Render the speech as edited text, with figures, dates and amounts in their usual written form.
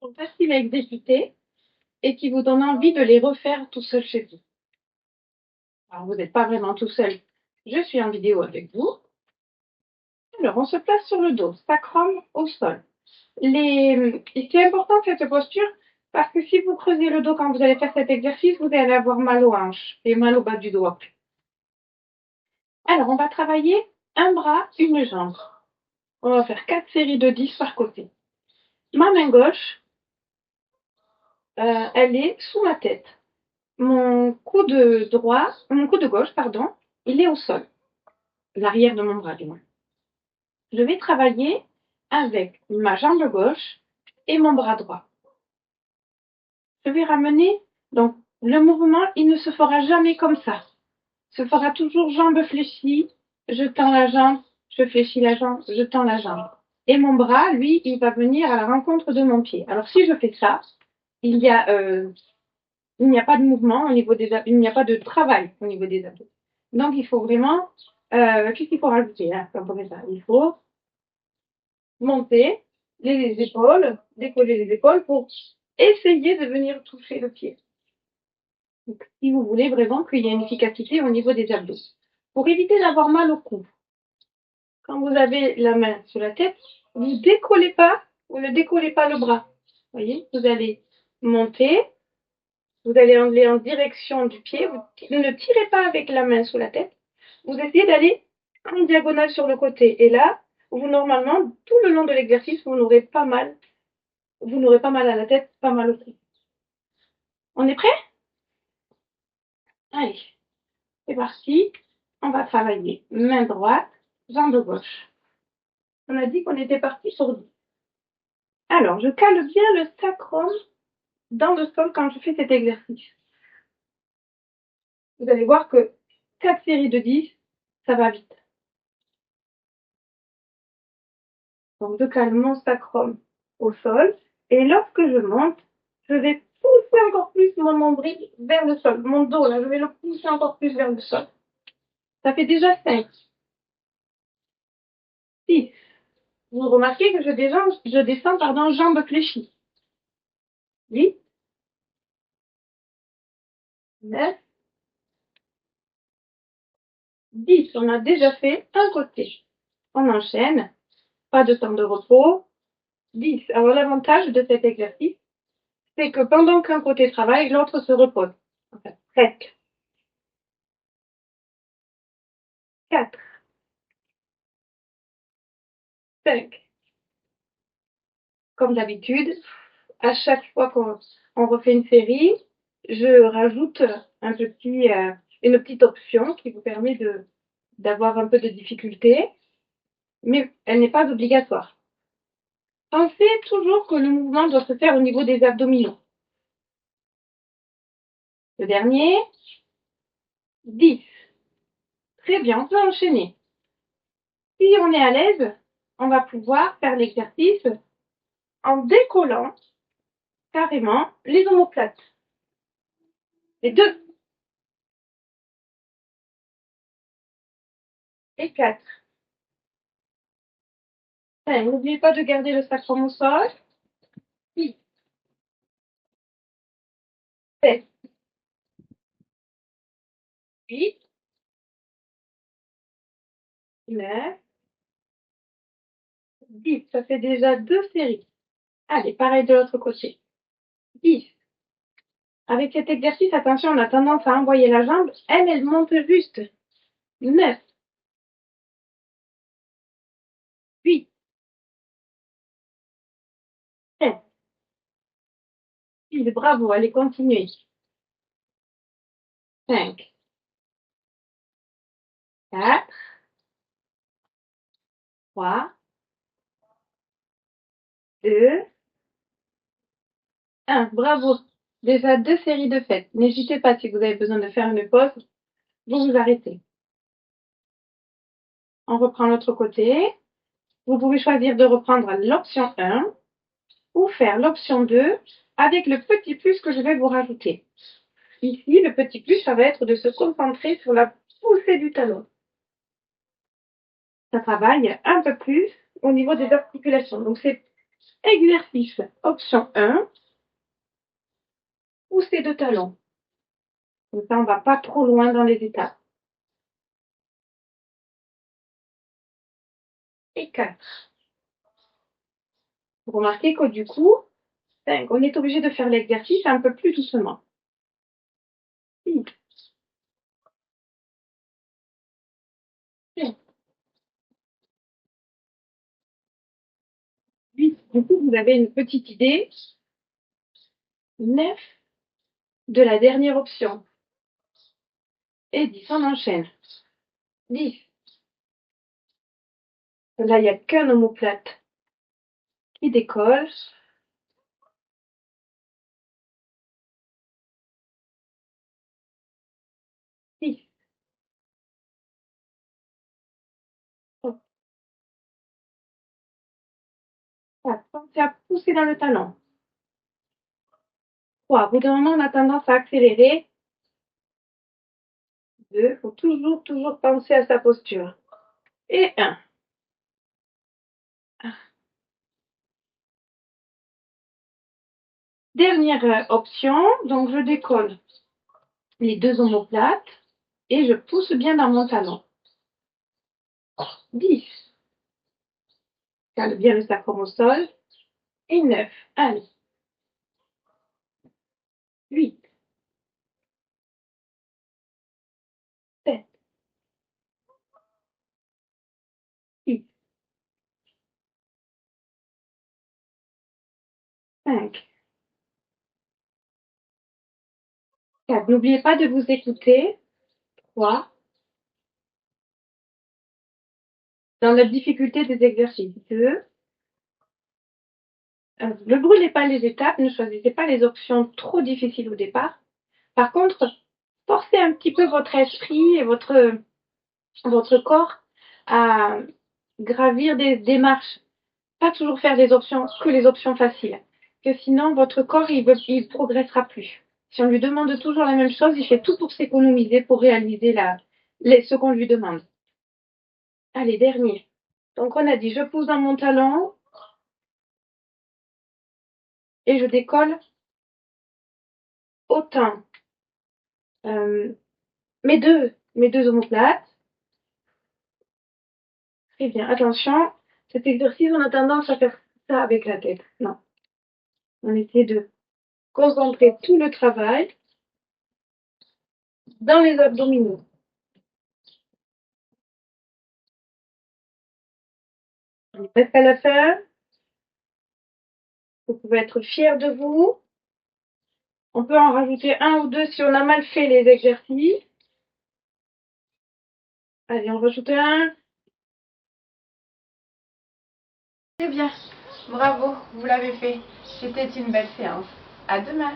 sont faciles à exécuter et qui vous donnent envie de les refaire tout seul chez vous. Alors, vous n'êtes pas vraiment tout seul. Je suis en vidéo avec vous. Alors, on se place sur le dos, sacrum au sol. C'est important cette posture parce que si vous creusez le dos quand vous allez faire cet exercice, vous allez avoir mal aux hanches et mal au bas du doigt. Alors, on va travailler un bras, une jambe. On va faire 4 séries de 10 par côté. Ma main gauche, elle est sous ma tête. Mon coude gauche, pardon, il est au sol. L'arrière de mon bras, du moins. Je vais travailler avec ma jambe gauche et mon bras droit. Je vais ramener, donc le mouvement, il ne se fera jamais comme ça. Se fera toujours jambe fléchie, je tends la jambe, je fléchis la jambe, je tends la jambe. Et mon bras, lui, il va venir à la rencontre de mon pied. Alors si je fais ça, il n'y a pas de mouvement au niveau des abdos, il n'y a pas de travail au niveau des abdos. Donc il faut vraiment, qu'est-ce qu'il faut rajouter là, comme ça? Il faut monter les épaules, décoller les épaules pour essayer de venir toucher le pied. Donc, si vous voulez vraiment qu'il y ait une efficacité au niveau des abdos. Pour éviter d'avoir mal au cou, quand vous avez la main sur la tête, vous ne décollez pas le bras. Vous voyez, vous allez monter, vous allez aller en direction du pied, vous ne tirez pas avec la main sous la tête, vous essayez d'aller en diagonale sur le côté. Et là, vous normalement, tout le long de l'exercice, vous n'aurez pas mal à la tête, pas mal au cou. On est prêt? Allez, c'est parti. On va travailler main droite, jambe gauche. On a dit qu'on était parti sur 10. Alors, je cale bien le sacrum dans le sol quand je fais cet exercice. Vous allez voir que 4 séries de 10, ça va vite. Donc, je cale mon sacrum au sol. Et lorsque je monte, je vais pousser encore plus mon nombril vers le sol. Mon dos, là, je vais le pousser encore plus vers le sol. Ça fait déjà 5. 6. Vous remarquez que je descends, jambes fléchies. 8. 9. 10. On a déjà fait un côté. On enchaîne. Pas de temps de repos. 10. Alors, l'avantage de cet exercice, c'est que pendant qu'un côté travaille, l'autre se repose. Enfin, presque. 4. 5. Comme d'habitude, à chaque fois qu'on refait une série, je rajoute une petite option qui vous permet d'avoir un peu de difficulté, mais elle n'est pas obligatoire. Pensez toujours que le mouvement doit se faire au niveau des abdominaux. Le dernier, 10. Très bien, on peut enchaîner. Si on est à l'aise, on va pouvoir faire l'exercice en décollant carrément les omoplates. Les 2 et 4. N'oubliez pas de garder le sacrum au sol. 6, 7, 8, 9, 10. Ça fait déjà 2 séries. Allez, pareil de l'autre côté. 10. Avec cet exercice, attention, on a tendance à envoyer la jambe. Elle monte juste. 9, 8, 7, 6. Bravo, allez, continuez. 5, 4, 3, 2, 1. Bravo. Déjà 2 séries de faites. N'hésitez pas si vous avez besoin de faire une pause, vous vous arrêtez. On reprend l'autre côté. Vous pouvez choisir de reprendre l'option 1 ou faire l'option 2 avec le petit plus que je vais vous rajouter. Ici, le petit plus, ça va être de se concentrer sur la poussée du talon. Ça travaille un peu plus au niveau des articulations. Donc, c'est Exercice option 1, pousser de talons. Comme ça, on ne va pas trop loin dans les étapes. Et 4. Vous remarquez que du coup, 5, on est obligé de faire l'exercice un peu plus doucement. 6. 7. 8. Du coup, vous avez une petite idée. 9 de la dernière option. Et 10, on enchaîne. 10. Là, il n'y a qu'un omoplate qui décolle. 6. Oh, 4. Pensez à pousser dans le talon. 3. Au bout d'un moment, on a tendance à accélérer. 2. Il faut toujours penser à sa posture. Et 1. Dernière option, donc je décolle les deux omoplates et je pousse bien dans mon talon. 10. Cale bien le sacrum au sol. Et 9. Allez. 8. 7. 6. 5. 4. N'oubliez pas de vous écouter. 3. Dans la difficulté des exercices. 2. Ne brûlez pas les étapes, ne choisissez pas les options trop difficiles au départ. Par contre, forcez un petit peu votre esprit et votre corps à gravir des démarches. Pas toujours faire les options faciles. Que sinon, votre corps, il progressera plus. Si on lui demande toujours la même chose, il fait tout pour s'économiser, pour réaliser ce qu'on lui demande. Allez, dernier. Donc, on a dit, je pousse dans mon talon et je décolle autant mes deux omoplates. Très bien. Attention, cet exercice, on a tendance à faire ça avec la tête. Non. On essaie de concentrer tout le travail dans les abdominaux. On est presque à la fin. Vous pouvez être fier de vous. On peut en rajouter un ou deux si on a mal fait les exercices. Allez, on rajoute un. Très bien. Bravo, vous l'avez fait. C'était une belle séance. À demain.